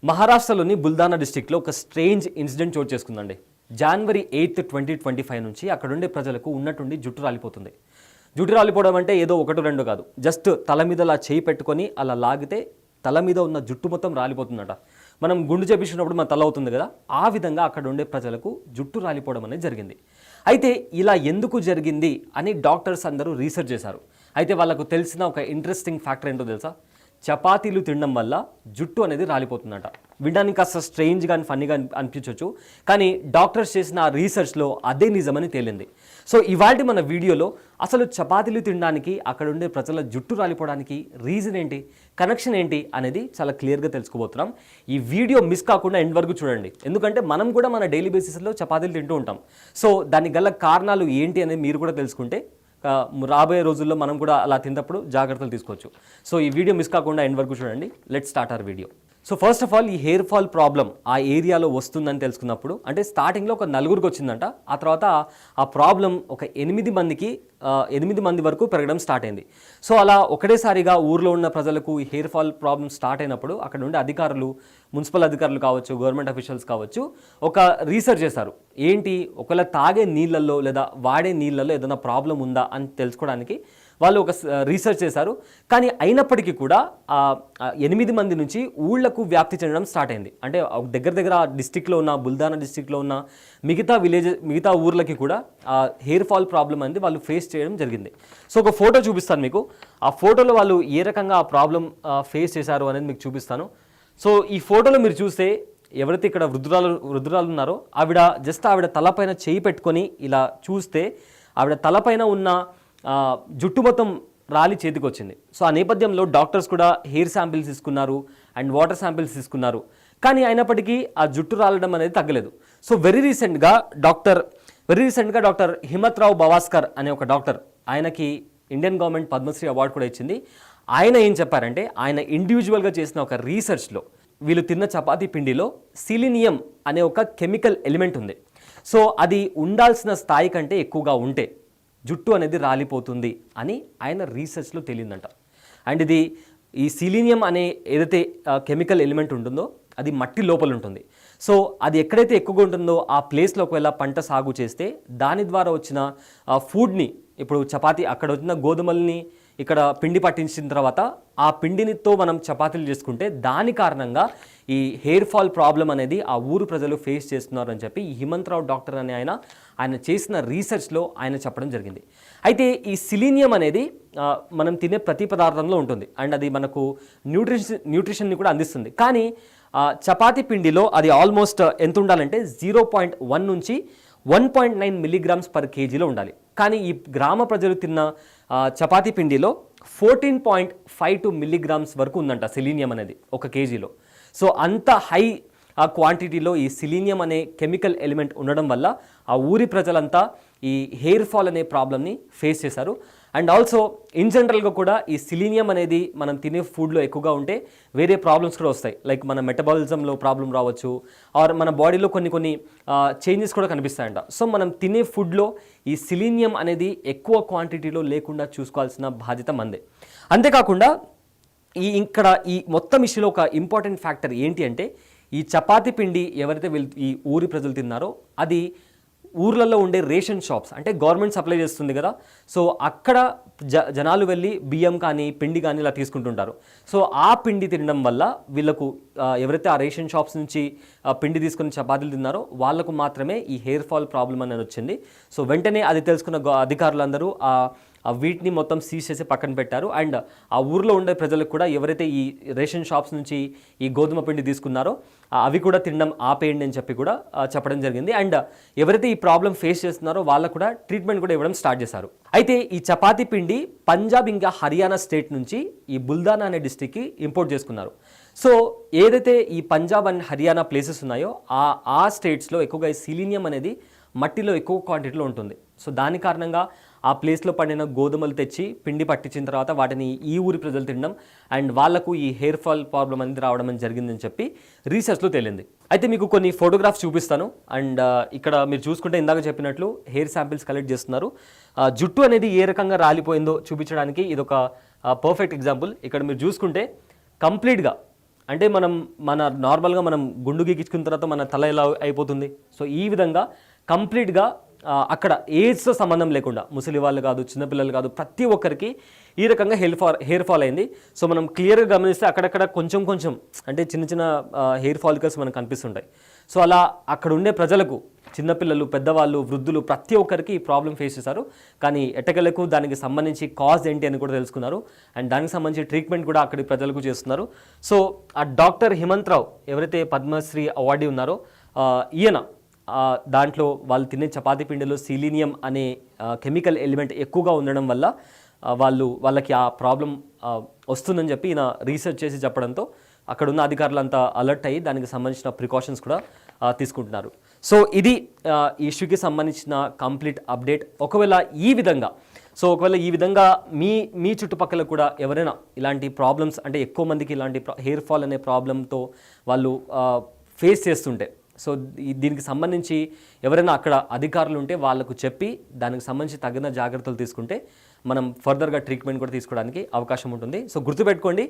మహారాష్ట్రలోని బుల్దానా డిస్టిక్లో ఒక స్ట్రేంజ్ ఇన్సిడెంట్ చోటు చేసుకుందండి. జనవరి 8, 2025 నుంచి అక్కడుండే ప్రజలకు ఉన్నట్టుండి జుట్టు రాలిపోతుంది. జుట్టు రాలిపోవడం అంటే ఏదో ఒకటి రెండు కాదు, జస్ట్ తల మీద అలా చేయి పెట్టుకొని అలా లాగితే తల మీద ఉన్న జుట్టు మొత్తం రాలిపోతుందట. మనం గుండు చేపించినప్పుడు మన తల అవుతుంది కదా, ఆ విధంగా అక్కడ ఉండే ప్రజలకు జుట్టు రాలిపోవడం అనేది జరిగింది. అయితే ఇలా ఎందుకు జరిగింది అని డాక్టర్స్ అందరూ రీసెర్చ్ చేశారు. అయితే వాళ్ళకు తెలిసిన ఒక ఇంట్రెస్టింగ్ ఫ్యాక్టర్ ఏంటో తెలుసా? చపాతీలు తినడం వల్ల జుట్టు అనేది రాలిపోతుందట. వినడానికి కాస్త స్ట్రేంజ్గా అండ్ ఫన్నీగా అనిపించవచ్చు, కానీ డాక్టర్స్ చేసిన ఆ రీసెర్చ్లో అదే నిజమని తేలింది. సో ఇవాళ మన వీడియోలో అసలు చపాతీలు తినడానికి అక్కడ ఉండే ప్రజల జుట్టు రాలిపోవడానికి రీజన్ ఏంటి, కనెక్షన్ ఏంటి అనేది చాలా క్లియర్గా తెలుసుకోబోతున్నాం. ఈ వీడియో మిస్ కాకుండా ఎండ్ వరకు చూడండి, ఎందుకంటే మనం కూడా మన డైలీ బేసిస్లో చపాతీలు తింటూ ఉంటాం. సో దానికి గల కారణాలు ఏంటి అనేది మీరు కూడా తెలుసుకుంటే రాబోయే రోజుల్లో మనం కూడా అలా తిన్నప్పుడు జాగ్రత్తలు తీసుకోవచ్చు. సో ఈ వీడియో మిస్ కాకుండా ఎండ్ వరకు చూడండి. Let's start our video. So first of all, ఈ హెయిర్ ఫాల్ ప్రాబ్లం ఆ ఏరియాలో వస్తుందని తెలుసుకున్నప్పుడు, అంటే స్టార్టింగ్లో ఒక 4గురికి వచ్చిందంట, ఆ తర్వాత ఆ ప్రాబ్లం ఒక 8 మంది వరకు పెరగడం స్టార్ట్ అయింది. సో అలా ఒకటేసారిగా ఊర్లో ఉన్న ప్రజలకు ఈ హెయిర్ ఫాల్ ప్రాబ్లం స్టార్ట్ అయినప్పుడు అక్కడ ఉండే అధికారులు, మున్సిపల్ అధికారులు కావచ్చు, గవర్నమెంట్ అఫీషియల్స్ కావచ్చు, ఒక రీసెర్చ్ చేశారు. ఏంటి, ఒకవేళ తాగే నీళ్ళల్లో లేదా వాడే నీళ్ళల్లో ఏదైనా ప్రాబ్లం ఉందా అని తెలుసుకోవడానికి వాళ్ళు ఒక రీసెర్చ్ చేశారు. కానీ అయినప్పటికీ కూడా 8 మంది నుంచి ఊళ్లకు వ్యాప్తి చెందడం స్టార్ట్ అయింది. అంటే దగ్గర డిస్టిక్లో ఉన్న, బుల్దానా డిస్టిక్లో ఉన్న మిగతా ఊర్లకి కూడా హెయిర్ ఫాల్ ప్రాబ్లం అనేది వాళ్ళు ఫేస్ చేయడం జరిగింది. సో ఒక ఫోటో చూపిస్తాను మీకు. ఆ ఫోటోలో వాళ్ళు ఏ రకంగా ఆ ప్రాబ్లం ఫేస్ చేశారు అనేది మీకు చూపిస్తాను. సో ఈ ఫోటోలో మీరు చూస్తే ఎవరైతే ఇక్కడ వృద్ధురాలు ఉన్నారో ఆవిడ తలపైన చేయి పెట్టుకొని ఇలా చూస్తే ఆవిడ తలపైన ఉన్న జుట్టు మొత్తం రాలి చేతికి వచ్చింది. సో ఆ నేపథ్యంలో డాక్టర్స్ కూడా హెయిర్ శాంపిల్స్ తీసుకున్నారు అండ్ వాటర్ శాంపిల్స్ తీసుకున్నారు. కానీ అయినప్పటికీ ఆ జుట్టు రాలడం అనేది తగ్గలేదు. సో వెరీ రీసెంట్గా డాక్టర్ హిమత్రావు బవాస్కర్ అనే ఒక డాక్టర్, ఆయనకి ఇండియన్ గవర్నమెంట్ పద్మశ్రీ అవార్డు కూడా ఇచ్చింది. ఆయన ఏం చెప్పారంటే, ఆయన ఇండివిజువల్గా చేసిన ఒక రీసెర్చ్లో వీళ్ళు తిన్న చపాతీ పిండిలో సిలీనియం అనే ఒక కెమికల్ ఎలిమెంట్ ఉంది. సో అది ఉండాల్సిన స్థాయి కంటే ఎక్కువగా ఉంటే జుట్టు అనేది రాలిపోతుంది అని ఆయన రీసెర్చ్లో తేలిందంట. అండ్ ఈ సిలీనియం అనే ఏదైతే కెమికల్ ఎలిమెంట్ ఉంటుందో అది మట్టి లోపల ఉంటుంది. సో అది ఎక్కడైతే ఎక్కువగా ఉంటుందో ఆ ప్లేస్లో ఒకవేళ పంట సాగు చేస్తే దాని ద్వారా వచ్చిన ఫుడ్ని, ఇప్పుడు చపాతీ అక్కడ వచ్చిన గోధుమల్ని ఇక్కడ పిండి పట్టించిన తర్వాత ఆ పిండినితో మనం చపాతీలు చేసుకుంటే దాని కారణంగా ఈ హెయిర్ ఫాల్ ప్రాబ్లం అనేది ఆ ఊరు ప్రజలు ఫేస్ చేస్తున్నారు అని చెప్పి ఈ హిమంతరావు డాక్టర్ అనే ఆయన చేసిన రీసెర్చ్లో ఆయన చెప్పడం జరిగింది. అయితే ఈ సిలీనియం అనేది మనం తినే ప్రతి పదార్థంలో ఉంటుంది అండ్ అది మనకు న్యూట్రిషన్ని కూడా అందిస్తుంది. కానీ చపాతీ పిండిలో అది ఆల్మోస్ట్ ఎంత ఉండాలంటే 0.1 నుంచి 1.9 మిల్లీగ్రామ్స్ పర్ కేజీలో ఉండాలి. కానీ ఈ గ్రామ ప్రజలు తిన్న చపాతీ పిండిలో 14.52 మిల్లీగ్రామ్స్ వరకు ఉందంట సిలీనియం అనేది ఒక కేజీలో. సో అంత హై ఆ క్వాంటిటీలో ఈ సిలీనియం అనే కెమికల్ ఎలిమెంట్ ఉండడం వల్ల ఆ ఊరి ప్రజలంతా ఈ హెయిర్ ఫాల్ అనే ప్రాబ్లమ్ని ఫేస్ చేశారు. అండ్ ఆల్సో ఇన్ జనరల్గా కూడా ఈ సిలీనియం అనేది మనం తినే ఫుడ్లో ఎక్కువగా ఉంటే వేరే ప్రాబ్లమ్స్ కూడా వస్తాయి. లైక్ మన మెటబాలిజంలో ప్రాబ్లం రావచ్చు, ఆర్ మన బాడీలో కొన్ని చేంజెస్ కూడా కనిపిస్తాయంట. సో మనం తినే ఫుడ్లో ఈ సిలీనియం అనేది ఎక్కువ క్వాంటిటీలో లేకుండా చూసుకోవాల్సిన బాధ్యత మందే. అంతేకాకుండా ఇక్కడ ఈ మొత్తం ఇష్యూలో ఒక ఇంపార్టెంట్ ఫ్యాక్టర్ ఏంటి అంటే, ఈ చపాతీ పిండి ఎవరైతే ఈ ఊరి ప్రజలు తిన్నారో అది ఊర్లలో ఉండే రేషన్ షాప్స్, అంటే గవర్నమెంట్ సప్లై చేస్తుంది కదా, సో అక్కడ జనాలు వెళ్ళి బియ్యం కానీ పిండి కానీ ఇలా తీసుకుంటుంటారు. సో ఆ పిండి తినడం వల్ల వీళ్ళకు ఎవరైతే ఆ రేషన్ షాప్స్ నుంచి పిండి తీసుకుని చపాతీలు తిన్నారో వాళ్ళకు మాత్రమే ఈ హెయిర్ ఫాల్ ప్రాబ్లం అనేది వచ్చింది. సో వెంటనే అది తెలుసుకున్న అధికారులందరూ వీటిని మొత్తం సీజ్ చేసి పక్కన పెట్టారు. అండ్ ఆ ఊర్లో ఉండే ప్రజలకు కూడా ఎవరైతే ఈ రేషన్ షాప్స్ నుంచి ఈ గోధుమ పిండి తీసుకున్నారో అవి కూడా తినడం ఆపేయండి అని చెప్పి కూడా చెప్పడం జరిగింది. అండ్ ఎవరైతే ఈ ప్రాబ్లం ఫేస్ చేస్తున్నారో వాళ్ళకు కూడా ట్రీట్మెంట్ కూడా ఇవ్వడం స్టార్ట్ చేశారు. అయితే ఈ చపాతీ పిండి పంజాబ్ ఇంకా హర్యానా స్టేట్ నుంచి ఈ బుల్దానా అనే డిస్ట్రిక్ట్కి ఇంపోర్ట్ చేసుకున్నారు. సో ఏదైతే ఈ పంజాబ్ అండ్ హర్యానా ప్లేసెస్ ఉన్నాయో ఆ స్టేట్స్లో ఎక్కువగా ఈ సిలీనియం అనేది మట్టిలో ఎక్కువ క్వాంటిటీలో ఉంటుంది. సో దాని కారణంగా ఆ ప్లేస్లో పండిన గోధుమలు తెచ్చి పిండి పట్టించిన తర్వాత వాటిని ఈ ఊరి ప్రజలు తినడం అండ్ వాళ్లకు ఈ హెయిర్ ఫాల్ ప్రాబ్లం అనేది రావడం అని జరిగిందని చెప్పి రీసెర్చ్లో తేలింది. అయితే మీకు కొన్ని ఫోటోగ్రాఫ్స్ చూపిస్తాను. అండ్ ఇక్కడ మీరు చూసుకుంటే ఇందాక చెప్పినట్లు హెయిర్ శాంపిల్స్ కలెక్ట్ చేస్తున్నారు. జుట్టు అనేది ఏ రకంగా రాలిపోయిందో చూపించడానికి ఇదొక పర్ఫెక్ట్ ఎగ్జాంపుల్. ఇక్కడ మీరు చూసుకుంటే కంప్లీట్గా అంటే మన నార్మల్గా మనం గుండు గీకించుకున్న తర్వాత మన తల ఎలా అయిపోతుంది, సో ఈ విధంగా కంప్లీట్గా అక్కడ ఏజ్తో సంబంధం లేకుండా ముసలి వాళ్ళు కాదు, చిన్నపిల్లలు కాదు, ప్రతి ఒక్కరికి ఈ రకంగా హెయిర్ ఫాల్ అయింది. సో మనం క్లియర్గా గమనిస్తే అక్కడక్కడ కొంచెం కొంచెం అంటే చిన్న చిన్న హెయిర్ ఫాలికల్స్ మనకు కనిపిస్తుంటాయి. సో అలా అక్కడ ఉండే ప్రజలకు, చిన్నపిల్లలు, పెద్దవాళ్ళు, వృద్ధులు ప్రతి ఒక్కరికి ఈ ప్రాబ్లం ఫేస్ చేశారు. కానీ ఎట్టకెలకు దానికి సంబంధించి కాజ్ ఏంటి అని కూడా తెలుసుకున్నారు. అండ్ దానికి సంబంధించి ట్రీట్మెంట్ కూడా అక్కడి ప్రజలకు చేస్తున్నారు. సో ఆ డాక్టర్ హిమంత్ రావు ఎవరైతే పద్మశ్రీ అవార్డీ ఉన్నారో ఈయన దాంట్లో వాళ్ళు తినే చపాతీ పిండిలో సిలీనియం అనే కెమికల్ ఎలిమెంట్ ఎక్కువగా ఉండడం వల్ల వాళ్ళకి ఆ ప్రాబ్లం వస్తుందని చెప్పి ఈయన రీసెర్చ్ చేసి చెప్పడంతో అక్కడున్న అధికారులంతా అలర్ట్ అయ్యి దానికి సంబంధించిన ప్రికాషన్స్ కూడా తీసుకుంటున్నారు. సో ఇది ఈ ఇష్యూకి సంబంధించిన కంప్లీట్ అప్డేట్. ఒకవేళ ఈ విధంగా మీ చుట్టుపక్కల కూడా ఎవరైనా ఇలాంటి ప్రాబ్లమ్స్, అంటే ఎక్కువ మందికి ఇలాంటి హెయిర్ ఫాల్ అనే ప్రాబ్లంతో వాళ్ళు ఫేస్ చేస్తుంటే, సో దీనికి సంబంధించి ఎవరైనా అక్కడ అధికారులు ఉంటే వాళ్ళకు చెప్పి దానికి సంబంధించి తగిన జాగ్రత్తలు తీసుకుంటే మనం ఫర్దర్గా ట్రీట్మెంట్ కూడా తీసుకోవడానికి అవకాశం ఉంటుంది. సో గుర్తుపెట్టుకోండి,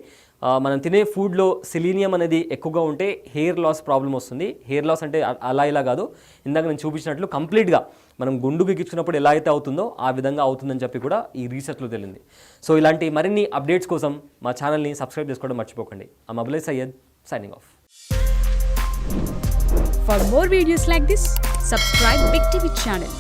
మనం తినే ఫుడ్లో సెలీనియం అనేది ఎక్కువగా ఉంటే హెయిర్ లాస్ ప్రాబ్లం వస్తుంది. హెయిర్ లాస్ అంటే అలా ఇలా కాదు, ఇందాక నేను చూపించినట్లు కంప్లీట్గా మనం గుండు గిచ్చుకున్నప్పుడు ఎలా అయితే అవుతుందో ఆ విధంగా అవుతుందని చెప్పి కూడా ఈ రీసెర్చ్లో తెలిసింది. సో ఇలాంటి మరిన్ని అప్డేట్స్ కోసం మా ఛానల్ని సబ్స్క్రైబ్ చేసుకోవడం మర్చిపోకండి. I'm Abulai Syed, signing off. For more videos like this, subscribe Big TV channel.